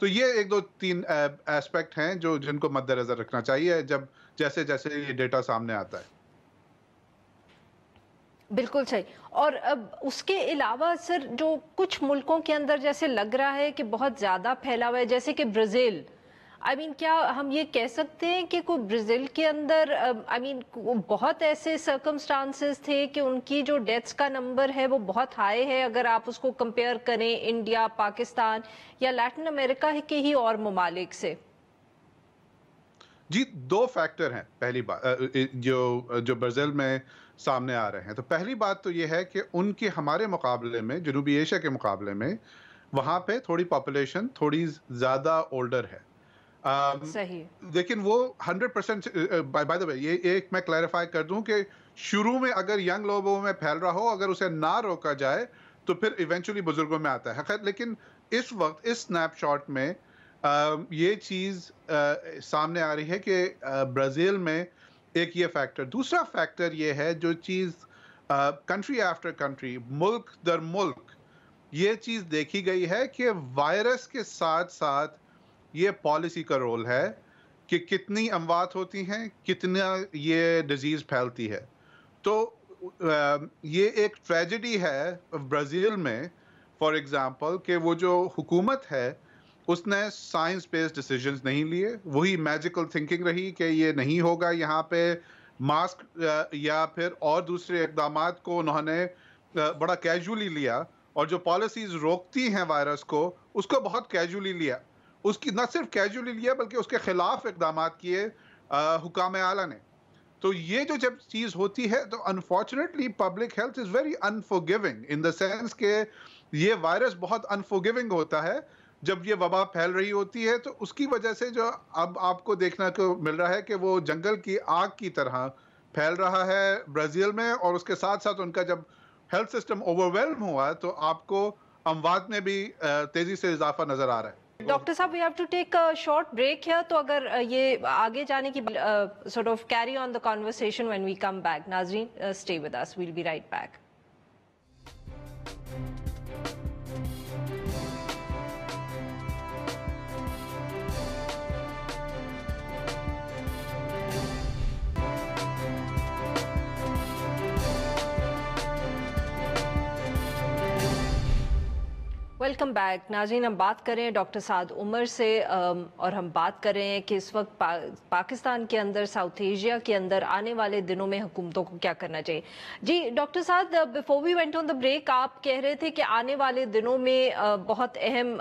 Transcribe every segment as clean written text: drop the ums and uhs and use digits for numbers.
تو یہ ایک دو تین ایسپیکٹ ہیں جو جن کو مد نظر رکھنا چاہیے جب جیسے جیسے یہ ڈیٹا سامنے آتا ہے. بالکل صحیح. اور اب اس کے علاوہ سر جو کچھ ملکوں کے اندر جیسے لگ رہا ہے کہ بہت زیادہ پھیلا ہوا ہے، جیسے کہ برازیل، کیا ہم یہ کہہ سکتے ہیں کہ کوئی برازیل کے اندر بہت ایسے سرکمسٹانسز تھے کہ ان کی جو ڈیتھس کا نمبر ہے وہ بہت ہائی ہے، اگر آپ اس کو کمپیئر کریں انڈیا، پاکستان یا لیٹن امریکہ کے ہی اور ممالک سے؟ جی، دو فیکٹر ہیں. پہلی بات جو برازیل میں سامنے آ رہے ہیں، تو پہلی بات تو یہ ہے کہ ان کے ہمارے مقابلے میں، جنوبی ایشیا کے مقابلے میں، وہاں پہ تھوڑی پاپولیشن تھوڑی زیادہ اولڈر ہے. صحیح. لیکن وہ 100% بائی دا وے یہ ایک میں کلیریفائی کر دوں کہ شروع میں اگر ینگ لوگوں میں پھیل رہا ہو، اگر اسے نہ روکا جائے تو پھر ایونچولی بزرگوں میں آتا ہے. لیکن اس وقت اس سنیپ شاٹ میں یہ چیز سامنے آ رہی ہے کہ برازیل میں ایک یہ فیکٹر. دوسرا فیکٹر یہ ہے جو چیز کنٹری آفٹر کنٹری، ملک در ملک یہ چیز دیکھی گئی ہے کہ وائرس کے ساتھ ساتھ یہ پالیسی کا رول ہے کہ کتنی اموات ہوتی ہیں، کتنا یہ ڈیزیز پھیلتی ہے. تو یہ ایک ٹریجڈی ہے برازیل میں فار ایگزامپل کہ وہ جو حکومت ہے اس نے سائنس بیسڈ ڈیسیجنز نہیں لیے، وہی میجیکل تھنکنگ رہی کہ یہ نہیں ہوگا یہاں پہ ماسک یا پھر اور دوسرے اقدامات کو انہوں نے بڑا کیجولی لیا، اور جو پالیسیز روکتی ہیں وائرس کو اس کو بہت کیجولی لیا. اس کی نہ صرف کیجولی لیا بلکہ اس کے خلاف اقدامات کیے حکام اعلیٰ نے. تو یہ جو جب چیز ہوتی ہے تو unfortunately public health is very unforgiving in the sense کہ یہ وائرس بہت انفورگیونگ ہوتا ہے جب یہ وبا پھیل رہی ہوتی ہے. تو اس کی وجہ سے جو اب آپ کو دیکھنا کو مل رہا ہے کہ وہ جنگل کی آگ کی طرح پھیل رہا ہے برازیل میں، اور اس کے ساتھ ساتھ ان کا جب ہیلتھ سسٹم اوور ویلم ہوا تو آپ کو اموات میں بھی تیزی سے اضافہ نظر آ رہا ہے. ڈاکٹر صاحب we have to take short break ہے، تو اگر یہ آگے جانے کی sort of carry on the conversation when we come back. ناظرین stay with us, we'll be right back. Welcome back. ناظرین ہم بات کریں ڈاکٹر سعد عمر سے، اور ہم بات کر رہے ہیں کہ اس وقت پاکستان کے اندر، ساؤتھ ایشیا کے اندر آنے والے دنوں میں حکومتوں کو کیا کرنا چاہیے. جی doctor Saad, before we went on the break آپ کہہ رہے تھے کہ آنے والے دنوں میں بہت اہم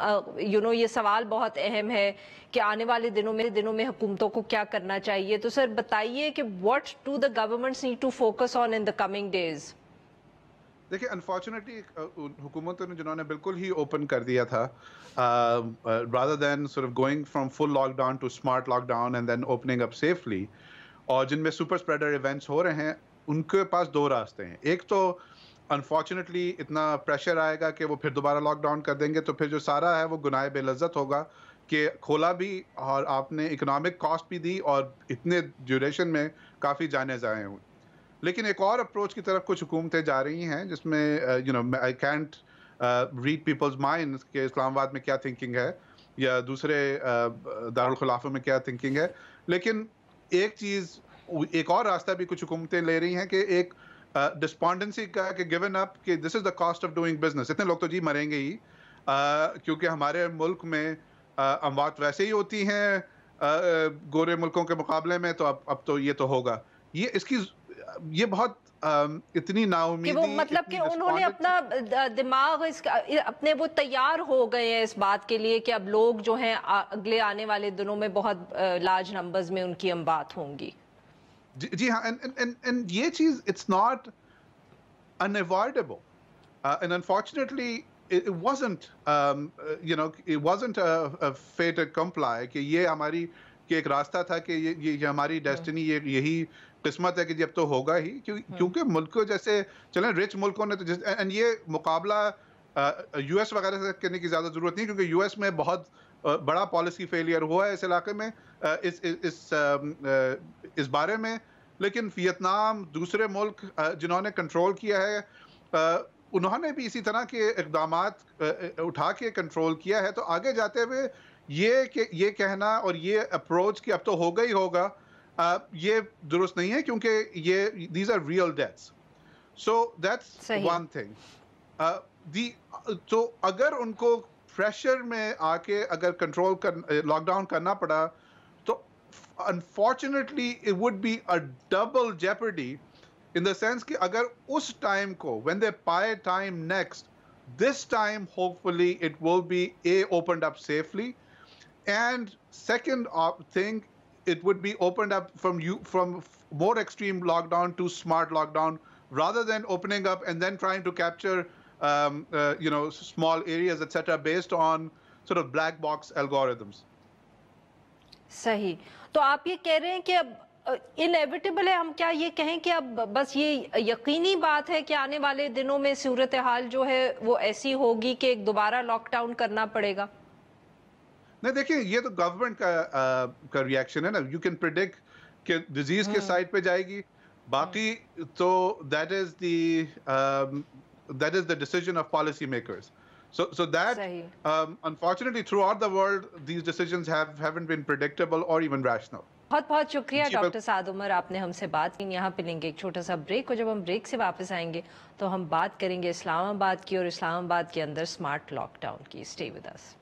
یہ سوال بہت اہم ہے کہ آنے والے دنوں میں حکومتوں کو کیا کرنا چاہیے. تو سر بتائیے کہ what do the governments need to focus on in the coming days? دیکھیں انفارچونیٹلی حکومتوں نے جنہوں نے بالکل ہی اوپن کر دیا تھا rather than sort of going from full lock down to smart lock down and then opening up safely، اور جن میں سپر اسپریڈر ایونٹس ہو رہے ہیں ان کے پاس دو راستے ہیں. ایک تو انفارچونیٹلی اتنا پریشر آئے گا کہ وہ پھر دوبارہ لاک ڈاؤن کر دیں گے، تو پھر جو سارا ہے وہ گناہ بے لذت ہوگا کہ کھولا بھی اور آپ نے اکنامک کاسٹ بھی دی اور اتنے ڈیوریشن میں کافی جانیں ضائع ہوئیں. لیکن ایک اور اپروچ کی طرف کچھ حکومتیں جا رہی ہیں جس میں I can't read people's minds کہ اسلام آباد میں کیا تھنکنگ ہے یا دوسرے دارالخلافوں میں کیا تھنکنگ ہے. لیکن ایک چیز، ایک اور راستہ بھی کچھ حکومتیں لے رہی ہیں کہ ایک ڈسپونڈنسی کا کہ گیون اپ کہ this is the cost of doing business. اتنے لوگ تو جی مریں گے ہی کیونکہ ہمارے ملک میں اموات ویسے ہی ہوتی ہیں گورے ملکوں کے مقابلے میں، تو اب تو یہ تو ہوگا. یہ بہت اتنی نا امیدی، وہ مطلب کہ انہوں نے اپنا دماغ اپنے وہ تیار ہو گئے ہیں اس بات کے لیے کہ اب لوگ جو ہیں اگلے آنے والے دنوں میں بہت لارج نمبرز میں ان کی اموات ہوں گی. جی ہاں، یہ چیز it's not unavoidable and unfortunately it wasn't a fait accompli کہ یہ ہماری کہ ایک راستہ تھا کہ یہ ہماری ڈیسٹنی، یہی قسمت ہے کہ جب تو ہوگا ہی. کیونکہ ملکوں جیسے چلیں رچ ملکوں نے تو یہ مقابلہ یو ایس وغیرہ سے کرنے کی زیادہ ضرورت نہیں، کیونکہ یو ایس میں بہت بڑا پالیسی فیلئر ہوا ہے اس علاقے میں اس بارے میں. لیکن ویتنام، دوسرے ملک جنہوں نے کنٹرول کیا ہے، انہوں نے بھی اسی طرح کے اقدامات اٹھا کے کنٹرول کیا ہے. تو آگے جاتے ہوئے یہ کہنا اور یہ اپروچ کہ اب تو ہوگا ہی ہوگا، یہ درست نہیں ہے، کیونکہ these are real deaths. So that's صحیح. One thing. تو اگر ان کو پریشر میں آ کے اگر لاک ڈاؤن کرنا پڑا تو unfortunately it would be a double jeopardy in the sense کہ اگر اس ٹائم کو when they buy time next, this time hopefully it will be opened up safely, and second thing, it would be opened up from more extreme lockdown to smart lockdown, rather than opening up and then trying to capture small areas etc based on sort of black box algorithms. صحیح. تو آپ یہ کہہ رہے ہیں کہ اب inevitable ہے، ہم کیا یہ کہیں کہ اب بس یہ یقینی بات ہے کہ آنے والے دنوں میں صورتحال جو ہے وہ ایسی ہوگی کہ ایک دوبارہ لاک ڈاؤن کرنا پڑے گا؟ نہیں دیکھیں، یہ تو گورنمنٹ کا ریئیکشن ہے نا. یو کین پریڈکٹ کہ ڈیزیز کس سائڈ پہ جائے گی، باقی تو that is the decision of policy makers. So that unfortunately throughout the world these decisions haven't been predictable or even rational. بہت بہت شکریہ ڈاکٹر سعد عمر، آپ نے ہم سے بات کی. یہاں پہ لیں گے ایک چھوٹا سا بریک، اور جب ہم بریک سے واپس آئیں گے تو ہم بات کریں گے اسلام آباد کی اور اسلام آباد کے اندر اسمارٹ لاک ڈاؤن کی. Stay with us.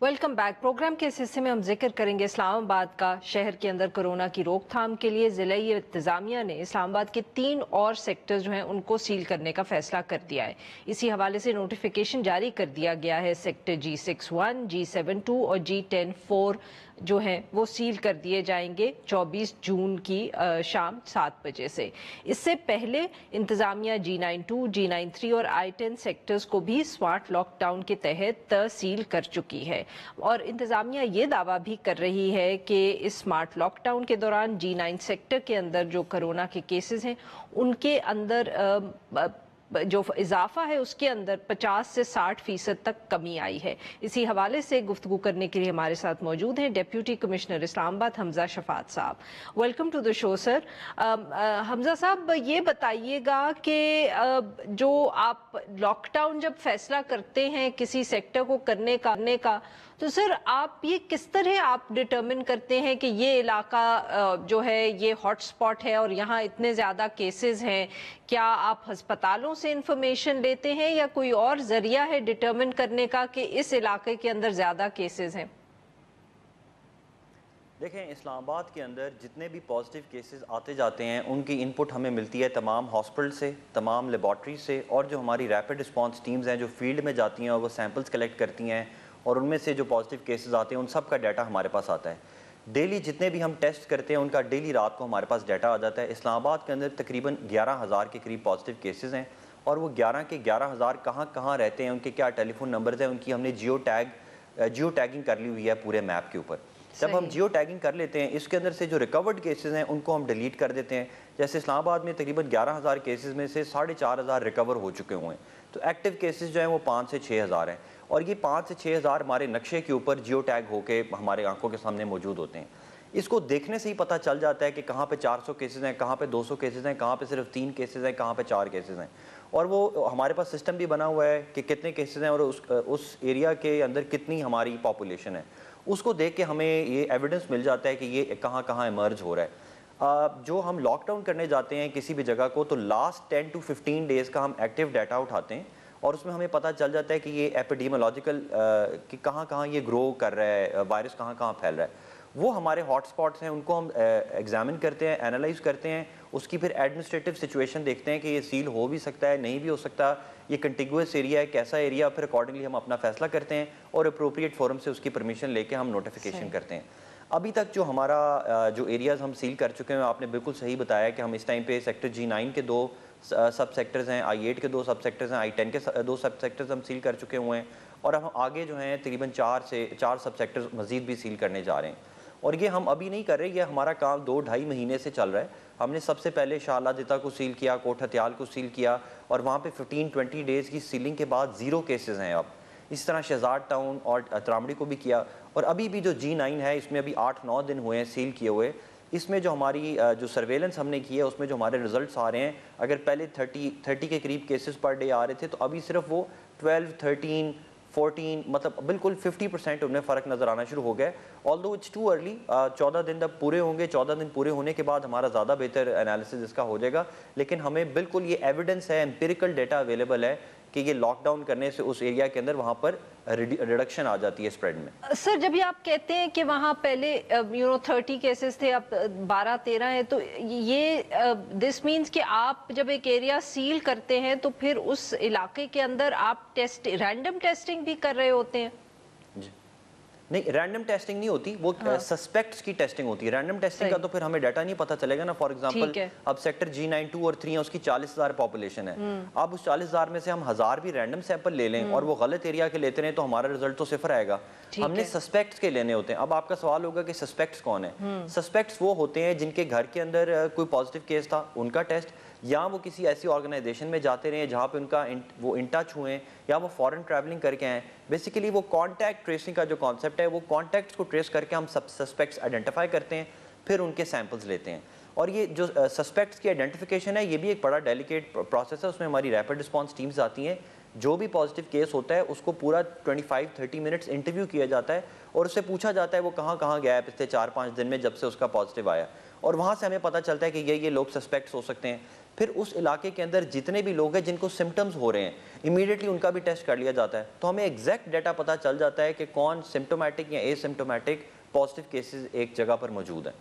Welcome back. Programme کے اس حصے میں ہم ذکر کریں گے اسلام آباد کا. شہر کے اندر کورونا کی روک تھام کے لیے ضلعی انتظامیہ نے اسلام آباد کے 3 اور سیکٹر جو ہیں ان کو سیل کرنے کا فیصلہ کر دیا ہے. اسی حوالے سے نوٹیفیکیشن جاری کر دیا گیا ہے. سیکٹر G61, G72 اور G10-4 جو ہیں وہ سیل کر دیے جائیں گے 24 جون کی شام 7 بجے سے. اس سے پہلے انتظامیہ G92, G93 اور I-10 سیکٹرز کو بھی اسمارٹ لاک ڈاؤن کے تحت سیل کر چکی ہے. اور انتظامیہ یہ دعویٰ بھی کر رہی ہے کہ اس اسمارٹ لاک ڈاؤن کے دوران G9 سیکٹر کے اندر جو کرونا کے کیسز ہیں ان کے اندر جو اضافہ ہے اس کے اندر 50 سے 60% تک کمی آئی ہے. اسی حوالے سے گفتگو کرنے کے لیے ہمارے ساتھ موجود ہیں ڈیپیوٹی کمشنر اسلام آباد حمزہ شفاعت صاحب. ویلکم ٹو دا شو سر. حمزہ صاحب یہ بتائیے گا کہ جو آپ لاک ڈاؤن جب فیصلہ کرتے ہیں کسی سیکٹر کو کرنے کا تو سر آپ یہ کس طرح آپ ڈٹرمن کرتے ہیں کہ یہ علاقہ جو ہے یہ ہاٹ سپاٹ ہے اور یہاں اتنے زیادہ کیسز ہیں؟ کیا آپ ہسپتالوں سے انفارمیشن لیتے ہیں یا کوئی اور ذریعہ ہے ڈٹرمن کرنے کا کہ اس علاقے کے اندر زیادہ کیسز ہیں؟ دیکھیں، اسلام آباد کے اندر جتنے بھی پازیٹیو کیسز آتے جاتے ہیں ان کی انپٹ ہمیں ملتی ہے تمام ہاسپٹل سے، تمام لیبارٹری سے، اور جو ہماری ریپڈ رسپانس ٹیمز ہیں جو فیلڈ میں جاتی ہیں اور وہ سیمپلز کلیکٹ کرتی ہیں اور ان میں سے جو پازیٹیو کیسز آتے ہیں ان سب کا ڈیٹا ہمارے پاس آتا ہے. ڈیلی جتنے بھی ہم ٹیسٹ کرتے ہیں ان کا ڈیلی رات کو ہمارے پاس ڈیٹا آ جاتا ہے. اسلام آباد کے اندر تقریباً 11,000 کے قریب پازیٹیو کیسز ہیں، اور وہ 11 کے 11,000 کہاں کہاں رہتے ہیں، ان کے کیا ٹیلی فون نمبرز ہیں، ان کی ہم نے جیو ٹیگنگ کر لی ہوئی ہے پورے میپ کے اوپر. جب ہم جیو ٹیگنگ کر لیتے ہیں اس کے اندر سے جو ریکورڈ کیسز ہیں ان کو ہم ڈیلیٹ کر دیتے ہیں. جیسے اسلام آباد میں تقریباً 11,000 کیسز میں سے 4,500 ریکور ہو چکے ہوئے ہیں، تو ایکٹیو کیسز جو ہیں وہ 5 سے 6,000 ہیں، اور یہ 5 سے 6,000 ہمارے نقشے کے اوپر جیو ٹیگ ہو کے ہمارے آنکھوں کے سامنے موجود ہوتے ہیں. اس کو دیکھنے سے ہی پتہ چل جاتا ہے کہ کہاں پہ 400 کیسز ہیں، کہاں پہ 200 کیسز ہیں، کہاں پہ صرف 3 کیسز ہیں، کہاں پہ 4 کیسز ہیں. اور وہ ہمارے پاس سسٹم بھی بنا ہوا ہے کہ کتنے کیسز ہیں اور اس ایریا کے اندر کتنی ہماری پاپولیشن ہے. اس کو دیکھ کے ہمیں یہ ایویڈنس مل جاتا ہے کہ یہ کہاں کہاں ایمرج ہو رہا ہے. جو ہم لاک ڈاؤن کرنے جاتے ہیں کسی بھی جگہ کو تو لاسٹ 10 to 15 ڈیز کا ہم ایکٹیو ڈیٹا اٹھاتے ہیں، اور اس میں ہمیں پتہ چل جاتا ہے کہ یہ ایپیڈیمولوجیکل کہ کہاں کہاں یہ گرو کر رہا ہے، وائرس کہاں کہاں پھیل رہا ہے. وہ ہمارے ہاٹ سپاٹس ہیں، ان کو ہم ایگزامن کرتے ہیں، اینالائز کرتے ہیں، اس کی پھر ایڈمنسٹریٹو سچویشن دیکھتے ہیں کہ یہ سیل ہو بھی سکتا ہے، نہیں بھی ہو سکتا، یہ کنٹیگوس ایریا ہے، کیسا ایریا، پھر اکارڈنگلی ہم اپنا فیصلہ کرتے ہیں اور اپروپریٹ فورم سے اس کی پرمیشن لے کے ہم نوٹیفیکیشن کرتے ہیں. ابھی تک جو ہمارا جو ایریاز ہم سیل کر چکے ہیں، آپ نے بالکل صحیح بتایا کہ ہم اس ٹائم پہ سیکٹر G9 کے 2 سب سیکٹرز ہیں، I-8 کے 2 سب سیکٹرز ہیں، I-10 کے 2 سب سیکٹرز ہم سیل کر چکے ہوئے ہیں، اور ہم آگے جو ہیں تقریباً 4 سب سیکٹرز مزید بھی سیل کرنے جا رہے ہیں. اور یہ ہم ابھی نہیں کر رہے، یہ ہمارا کام 2-2.5 مہینے سے چل رہا ہے. ہم نے سب سے پہلے شاہ اللہ کو سیل کیا، کوٹ ہتیال کو سیل کیا، اور وہاں پہ 15-20 ڈیز کی سیلنگ کے بعد 0 کیسز ہیں. اب اس طرح شہزاد ٹاؤن اور ترامڑی کو بھی کیا. اور ابھی بھی جو G9 ہے اس میں ابھی 8-9 دن ہوئے ہیں سیل کیے ہوئے. اس میں جو ہماری جو سرویلنس ہم نے کی ہے اس میں جو ہمارے ریزلٹس آ رہے ہیں, اگر پہلے 30 کے قریب کیسز پر ڈے آ رہے تھے تو ابھی صرف وہ 12, 13, 14 مطلب بالکل 50% ان میں فرق نظر آنا شروع ہو گیا. although it's too early, 14 دن جب پورے ہوں گے, 14 دن پورے ہونے کے بعد ہمارا زیادہ بہتر انالیسز اس کا ہو جائے گا. لیکن ہمیں بالکل یہ ایویڈنس ہے, امپیریکل ڈیٹا اویلیبل ہے کہ یہ لاک ڈاؤن کرنے سے اس ایریا کے اندر وہاں پر ریڈکشن آ جاتی ہے اسپریڈ میں. سر جب یہ آپ کہتے ہیں کہ وہاں پہلے 30 کیسز تھے اب 12-13 ہیں, تو یہ دس مینس کہ آپ جب ایک ایریا سیل کرتے ہیں تو پھر اس علاقے کے اندر آپ رینڈم ٹیسٹنگ بھی کر رہے ہوتے ہیں؟ جی نہیں, رینڈم ٹیسٹنگ نہیں ہوتی, وہ سسپیکٹس کی ٹیسٹنگ ہوتی ہے. رینڈم ٹیسٹنگ کا تو پھر ہمیں ڈیٹا نہیں پتہ چلے گا نا. فار ایگزامپل اب سیکٹر G9, 2 اور 3 ہے, اس کی 40,000 پاپولیشن ہے. اب اس 40,000 میں سے ہم 1000 بھی رینڈم سیمپل لے لیں اور وہ غلط ایریا کے لیتے رہیں تو ہمارا رزلٹ تو صفر آئے گا. ہم نے سسپیکٹس کے لینے ہوتے ہیں. اب آپ کا سوال ہوگا کہ سسپیکٹس کون ہیں؟ سسپیکٹس وہ ہوتے ہیں جن کے گھر کے اندر کوئی پازیٹیو کیس تھا, ان کا ٹیسٹ, یا وہ کسی ایسی آرگنائزیشن میں جاتے رہے جہاں پہ ان کا وہ ان ٹچ ہوئے, یا وہ فورن ٹریولنگ کر کے آئیں. بیسیکلی وہ کانٹیکٹ ٹریسنگ کا جو کانسیپٹ ہے, وہ کانٹیکٹس کو ٹریس کر کے ہم سسپیکٹس آئیڈینٹیفائی کرتے ہیں, پھر ان کے سیمپلز لیتے ہیں. اور یہ جو سسپیکٹس کی آئیڈینٹیفیکیشن ہے یہ بھی ایک بڑا ڈیلیکیٹ پروسیس ہے. اس میں ہماری ریپڈ رسپانس ٹیمز آتی ہیں. جو بھی پازیٹیو کیس ہوتا ہے اس کو پورا 25-30 منٹس انٹرویو کیا جاتا ہے اور اس سے پوچھا جاتا ہے وہ کہاں کہاں گیا ہے پچھلے 4-5 دن میں جب سے اس کا پازیٹیو آیا, اور وہاں سے ہمیں پتہ چلتا ہے کہ یہ لوگ سسپیکٹس ہو سکتے ہیں. پھر اس علاقے کے اندر جتنے بھی لوگ ہیں جن کو سمٹمز ہو رہے ہیں امیڈیٹلی ان کا بھی ٹیسٹ کر لیا جاتا ہے, تو ہمیں ایگزیکٹ ڈیٹا پتہ چل جاتا ہے کہ کون سمٹومیٹک یا اے سمٹومیٹک پازیٹیو کیسز ایک جگہ پر موجود ہیں.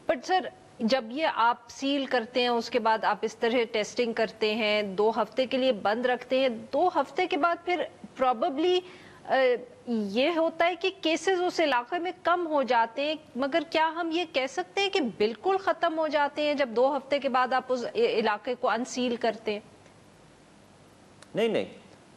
بٹ سر جب یہ آپ سیل کرتے ہیں اس کے بعد آپ اس طرح ٹیسٹنگ کرتے ہیں, 2 ہفتے کے لیے بند رکھتے ہیں, 2 ہفتے کے بعد پھر پروبیبلی یہ ہوتا ہے کہ کیسز اس علاقے میں کم ہو جاتے ہیں, مگر کیا ہم یہ کہہ سکتے ہیں کہ بالکل ختم ہو جاتے ہیں جب 2 ہفتے کے بعد آپ اس علاقے کو انسیل کرتے ہیں؟ نہیں,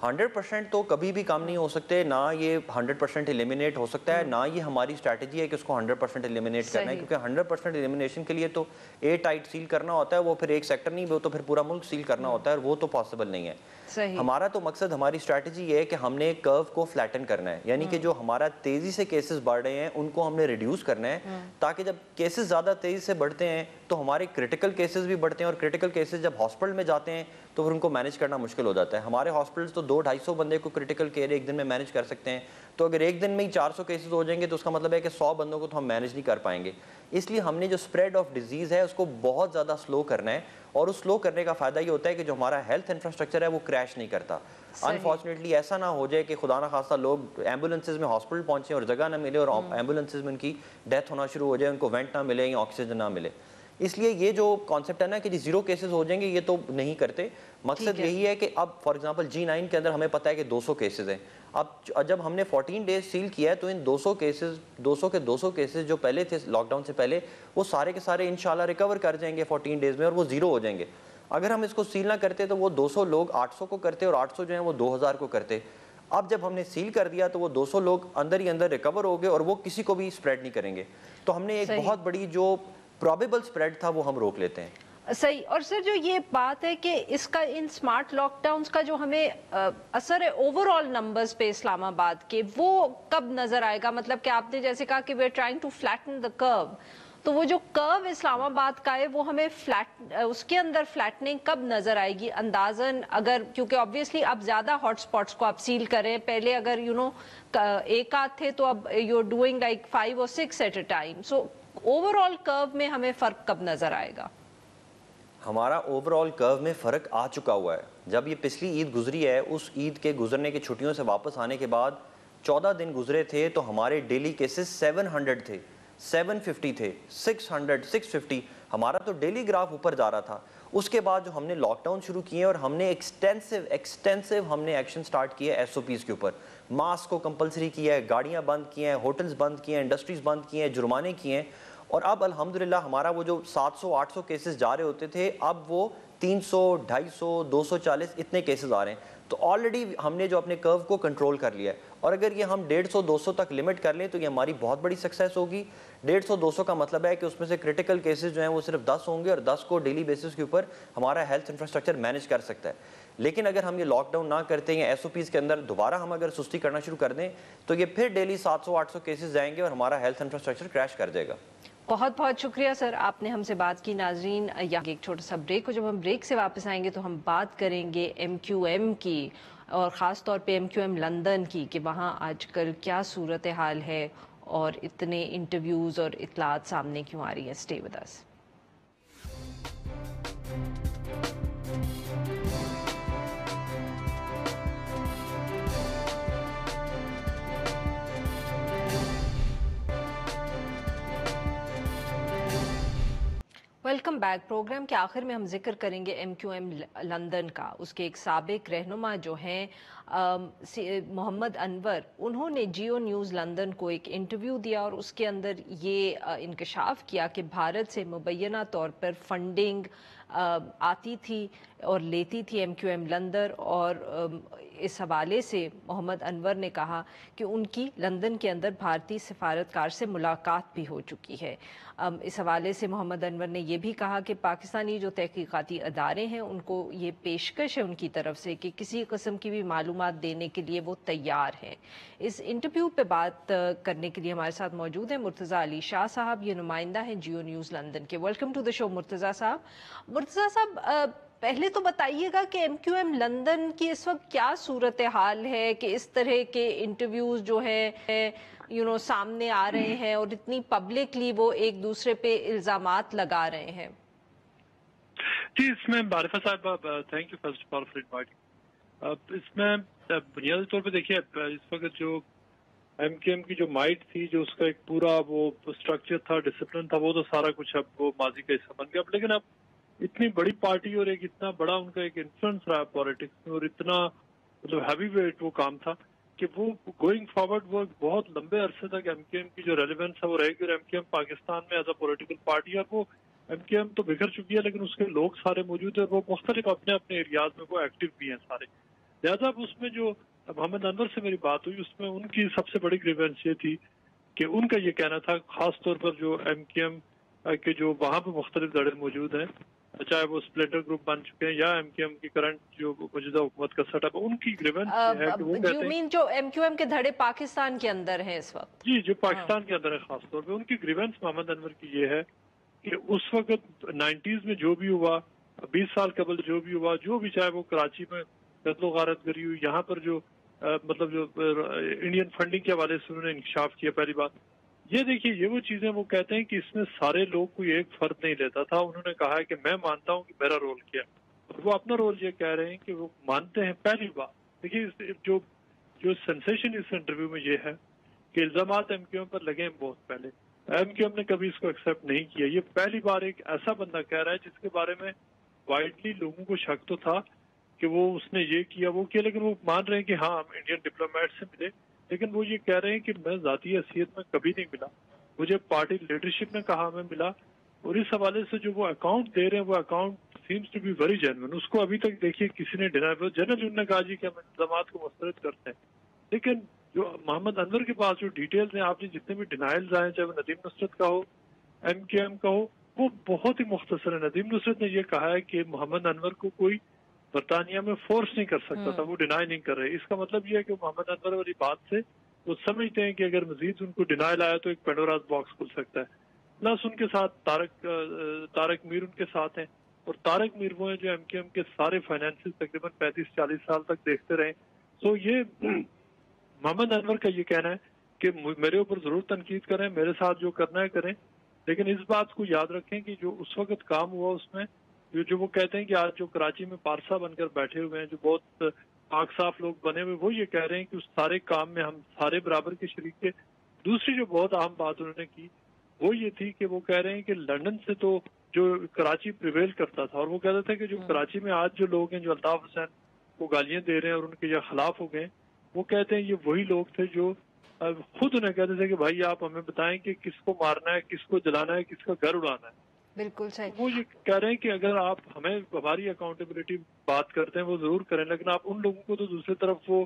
100% تو کبھی بھی کام نہیں ہو سکتے, نہ یہ 100% ایلیمینیٹ ہو سکتا ہے, نہ یہ ہماری اسٹریٹجی ہے کہ اس کو 100% ایلیمینیٹ کرنا ہے, کیونکہ 100% ایلیمینیشن کے لیے تو اے ٹائٹ سیل کرنا ہوتا ہے, وہ پھر ایک سیکٹر نہیں, وہ تو پھر پورا ملک سیل کرنا ہوتا ہے, اور وہ تو پاسبل نہیں ہے. ہمارا تو مقصد, ہماری اسٹریٹجی یہ ہے کہ ہم نے کرو کو فلیٹن کرنا ہے, یعنی کہ جو ہمارا تیزی سے کیسز بڑھ رہے ہیں ان کو ہم نے ریڈیوس کرنا ہے, تاکہ جب کیسز زیادہ تیزی سے بڑھتے ہیں تو ہمارے کرٹیکل کیسز بھی بڑھتے ہیں, اور کرٹیکل کیسز جب ہاسپٹل میں جاتے ہیں تو پھر ان کو مینیج کرنا مشکل ہو جاتا ہے. ہمارے ہاسپٹلس تو 200-250 بندے کو کرٹیکل کیئر ایک دن میں مینیج کر سکتے ہیں, تو اگر ایک دن میں ہی 400 کیسز ہو جائیں گے تو اس کا مطلب ہے کہ 100 بندوں کو تو ہم مینیج نہیں کر پائیں گے. اس لیے ہم نے جو اسپریڈ آف ڈیزیز ہے اس کو بہت زیادہ سلو کرنا ہے, اور اس سلو کرنے کا فائدہ یہ ہوتا ہے کہ جو ہمارا ہیلتھ انفراسٹرکچر ہے وہ کریش نہیں کرتا. انفارچونیٹلی ایسا نہ ہو جائے کہ خدا نہ خواستہ لوگ ایمبولینسز میں ہاسپٹل پہنچیں اور جگہ نہ ملے, اور ایمبولینسز میں ان کی ڈیتھ ہونا شروع ہو جائے, ان کو وینٹ نہ ملے یا آکسیجن نہ ملے. اس لیے یہ جو کانسیپٹ ہے نا کہ 0 کیسز ہو جائیں گے, یہ تو نہیں کرتے. مقصد یہی ہے کہ اب فار ایگزامپل G9 کے اندر ہمیں پتہ ہے کہ 200 کیسز ہیں. اب جب ہم نے 14 ڈیز سیل کیا ہے تو ان 200 کے 200 کیسز جو پہلے تھے لاک ڈاؤن سے پہلے, وہ سارے کے سارے انشاءاللہ ریکور کر جائیں گے 14 ڈیز میں, اور وہ 0 ہو جائیں گے. اگر ہم اس کو سیل نہ کرتے تو وہ 200 لوگ 800 کو کرتے, اور 800 جو ہیں وہ 2000 کو کرتے. اب جب ہم نے سیل کر دیا تو وہ 200 لوگ اندر ہی اندر ریکور ہو گئے, اور وہ کسی کو بھی اسپریڈ نہیں کریں گے. تو ہم نے ایک بہت بڑی جو پرابیبل اسپریڈ تھا وہ ہم روک لیتے ہیں. صحیح. اور سر جو یہ بات ہے کہ اس کا ان سمارٹ لاک ڈاؤنز کا جو ہمیں اثر ہے اوور آل نمبرز پہ اسلام آباد کے, وہ کب نظر آئے گا؟ مطلب کہ آپ نے جیسے کہا کہ وی آر ٹرائنگ ٹو فلیٹن دا کرو, تو وہ جو کرو اسلام آباد کا ہے وہ ہمیں اس کے اندر فلیٹننگ کب نظر آئے گی اندازاً؟ اگر کیونکہ آبویسلی اب زیادہ ہاٹ سپاٹس کو آپ سیل کریں, پہلے اگر ایک آدھ تھے تو اب you are doing like 5 or 6 at a time. So overall کرو میں ہمیں فرق کب نظر آئے گا؟ ہمارا اوور آل کرو میں فرق آ چکا ہوا ہے. جب یہ پچھلی عید گزری ہے, اس عید کے گزرنے کی چھٹیوں سے واپس آنے کے بعد 14 دن گزرے تھے تو ہمارے ڈیلی کیسز 700 تھے, 750 تھے, 600, 650. ہمارا تو ڈیلی گراف اوپر جا رہا تھا. اس کے بعد جو ہم نے لاک ڈاؤن شروع کیے اور ہم نے ایکسٹینسو ہم نے ایکشن سٹارٹ کیے SOPs کے اوپر. ماسک کو کمپلسری کیا ہے, گاڑیاں بند کی ہیں, ہوٹلز بند کیے ہیں, انڈسٹریز بند کی ہیں, جرمانے کیے ہیں, اور اب الحمدللہ ہمارا وہ جو 700-800 کیسز جا رہے ہوتے تھے اب وہ 300, 250, 240 اتنے کیسز آ رہے ہیں. تو آلریڈی ہم نے جو اپنے کرو کو کنٹرول کر لیا ہے, اور اگر یہ ہم 150-200 تک لمٹ کر لیں تو یہ ہماری بہت بڑی سکسیس ہوگی. 150-200 کا مطلب ہے کہ اس میں سے کرٹیکل کیسز جو ہیں وہ صرف 10 ہوں گے, اور 10 کو ڈیلی بیسس کے اوپر ہمارا ہیلتھ انفراسٹرکچر مینیج کر سکتا ہے. لیکن اگر ہم یہ لاک ڈاؤن نہ کرتے یا ایس او پیز کے اندر دوبارہ ہم اگر سستی کرنا شروع کر دیں تو یہ پھر ڈیلی 700-800 کیسز جائیں گے اور ہمارا ہیلتھ انفراسٹرکچر کریش کر جائے گا. بہت بہت شکریہ سر، آپ نے ہم سے بات کی. ناظرین، یہاں ایک چھوٹا سا بریک ہو، جب ہم بریک سے واپس آئیں گے تو ہم بات کریں گے ایم کیو ایم کی، اور خاص طور پہ ایم کیو ایم لندن کی، کہ وہاں آج کل کیا صورتحال ہے اور اتنے انٹرویوز اور اطلاعات سامنے کیوں آ رہی ہیں. Stay with us. Welcome back. Programme کے آخر میں ہم ذکر کریں گے ایم کیو ایم لندن کا. اس کے ایک سابق رہنما جو ہیں محمد انور، انہوں نے جیو نیوز لندن کو ایک انٹرویو دیا اور اس کے اندر یہ انکشاف کیا کہ بھارت سے مبینہ طور پر فنڈنگ آتی تھی اور لیتی تھی ایم کیو ایم لندن، اور اس حوالے سے محمد انور نے کہا کہ ان کی لندن کے اندر بھارتی سفارتکار سے ملاقات بھی ہو چکی ہے. اس حوالے سے محمد انور نے یہ بھی کہا کہ پاکستانی جو تحقیقاتی ادارے ہیں ان کو یہ پیشکش ہے ان کی طرف سے کہ کسی قسم کی بھی معلومات دینے کے لیے وہ تیار ہیں. اس انٹرویو پہ بات کرنے کے لیے ہمارے ساتھ موجود ہیں مرتضیٰ علی شاہ صاحب، یہ نمائندہ ہیں جیو نیوز لندن کے. ویلکم ٹو دا شو مرتضیٰ صاحب. مرتضیٰ صاحب، پہلے تو بتائیے گا کہ ایم کیو ایم لندن کی اس وقت کیا صورتحال ہے کہ اس طرح کے انٹرویوز جو ہیں سامنے آ رہے ہیں اور اتنی پبلکلی وہ ایک دوسرے پہ الزامات لگا رہے ہیں. جی، اس میں عارفہ صاحب thank you first of all for inviting. اس میں بنیادی طور پہ دیکھیے اس وقت جو ایم کیو ایم کی جو مائٹ تھی، جو اس کا ایک پورا وہ اسٹرکچر تھا، ڈسپلن تھا، وہ تو سارا کچھ اب وہ ماضی کا حصہ بن گیا. لیکن اب اتنی بڑی پارٹی اور ایک اتنا بڑا ان کا ایک انفلوئنس رہا پالیٹکس میں، اور اتنا مطلب ہیوی ویٹ وہ کام تھا کہ وہ گوئنگ فارورڈ وہ بہت لمبے عرصے تک ایم کیو ایم کی جو ریلیونس ہے وہ رہے گی. اور ایم کیو ایم پاکستان میں ایز اے پولیٹیکل پارٹی ہے، وہ ایم کیو ایم تو بکھر چکی ہے لیکن اس کے لوگ سارے موجود ہیں اور وہ مختلف اپنے اپنے ایریاز میں وہ ایکٹیو بھی ہیں سارے. لہٰذا اب اس میں جو محمد انور سے میری بات ہوئی، اس میں ان کی سب سے بڑی گریونس یہ تھی کہ ان کا یہ کہنا تھا، خاص طور پر جو ایم کیو ایم کے جو وہاں پہ مختلف دھڑے موجود ہیں، چاہے وہ اسپلٹر گروپ بن چکے ہیں یا ایم کیو ایم کی کرنٹ جو موجودہ حکومت کا سیٹ اپ، ان کی گریونس یہ ہے کہ وہ کہتے ہیں جو ایم کیو ایم کے دھڑے پاکستان کے اندر ہیں اس وقت. جی، جو پاکستان کے اندر ہے خاص طور پہ، ان کی گریونس محمد انور کی یہ ہے کہ اس وقت 90s میں جو بھی ہوا، 20 سال قبل جو بھی ہوا، جو بھی چاہے وہ کراچی میں قتل و غارت گری ہوئی، یہاں پر جو مطلب جو انڈین فنڈنگ کے حوالے سے انہوں نے انکشاف کیا. پہلی بات یہ دیکھیے، یہ وہ چیزیں وہ کہتے ہیں کہ اس میں سارے لوگ کوئی ایک فرد نہیں لیتا تھا. انہوں نے کہا ہے کہ میں مانتا ہوں کہ میرا رول کیا، اور وہ اپنا رول یہ کہہ رہے ہیں کہ وہ مانتے ہیں. پہلی بات دیکھیے، جو سینسیشن اس انٹرویو میں یہ ہے کہ الزامات ایم کیو ایم پر لگے ہیں بہت پہلے. ایم کیو ایم نے کبھی اس کو ایکسیپٹ نہیں کیا. یہ پہلی بار ایک ایسا بندہ کہہ رہا ہے جس کے بارے میں وائڈلی لوگوں کو شک تو تھا کہ وہ اس نے یہ کیا وہ کیا، لیکن وہ مان رہے ہیں کہ ہاں ہم انڈین ڈپلومیٹ سے ملے. لیکن وہ یہ کہہ رہے ہیں کہ میں ذاتی حیثیت میں کبھی نہیں ملا، مجھے پارٹی لیڈرشپ نے کہا میں ملا. اور اس حوالے سے جو وہ اکاؤنٹ دے رہے ہیں، وہ account seems to be very genuine. اس کو ابھی تک دیکھیے کسی نے ڈینائی، جنرل انہوں نے کہا جی کہ ہم الزامات کو مسترد کرتے ہیں. لیکن جو محمد انور کے پاس جو ڈیٹیلز ہیں، آپ نے جتنے بھی ڈینائلز آئے، چاہے وہ ندیم نصرت کا ہو، ایم کیو ایم کا ہو، وہ بہت ہی مختصر ہے. ندیم نصرت نے یہ کہا ہے کہ محمد انور کو کوئی برطانیہ میں فورس نہیں کر سکتا تھا، وہ ڈینائی نہیں کر رہے. اس کا مطلب یہ ہے کہ محمد انور والی بات سے وہ سمجھتے ہیں کہ اگر مزید ان کو ڈینائل آیا تو ایک پینڈوراز باکس کھل سکتا ہے. پلس ان کے ساتھ طارق میر ان کے ساتھ ہیں، اور طارق میر وہ ہیں جو ایم کیو ایم کے سارے فائنینسز تقریباً 35-40 سال تک دیکھتے رہے. سو یہ محمد انور کا یہ کہنا ہے کہ میرے اوپر ضرور تنقید کریں، میرے ساتھ جو کرنا ہے کریں، لیکن اس بات کو یاد رکھیں کہ جو اس وقت کام ہوا اس میں جو وہ کہتے ہیں کہ آج جو کراچی میں پارسا بن کر بیٹھے ہوئے ہیں، جو بہت پاک صاف لوگ بنے ہوئے، وہ یہ کہہ رہے ہیں کہ اس سارے کام میں ہم سارے برابر کے شریک تھے. دوسری جو بہت اہم بات انہوں نے کی وہ یہ تھی کہ وہ کہہ رہے ہیں کہ لندن سے تو جو کراچی پریویل کرتا تھا، اور وہ کہتے تھے کہ جو کراچی میں آج جو لوگ ہیں جو الطاف حسین کو گالیاں دے رہے ہیں اور ان کے یہ خلاف ہو گئے، وہ کہتے ہیں یہ وہی لوگ تھے جو خود انہیں کہتے تھے کہ بھائی آپ ہمیں بتائیں کہ کس کو مارنا ہے، کس کو جلانا ہے، کس کا گھر اڑانا ہے. بالکل صحیح. وہ یہ کہہ رہے ہیں کہ اگر آپ ہمیں ہماری اکاؤنٹیبلٹی بات کرتے ہیں وہ ضرور کریں، لیکن آپ ان لوگوں کو تو دوسری طرف وہ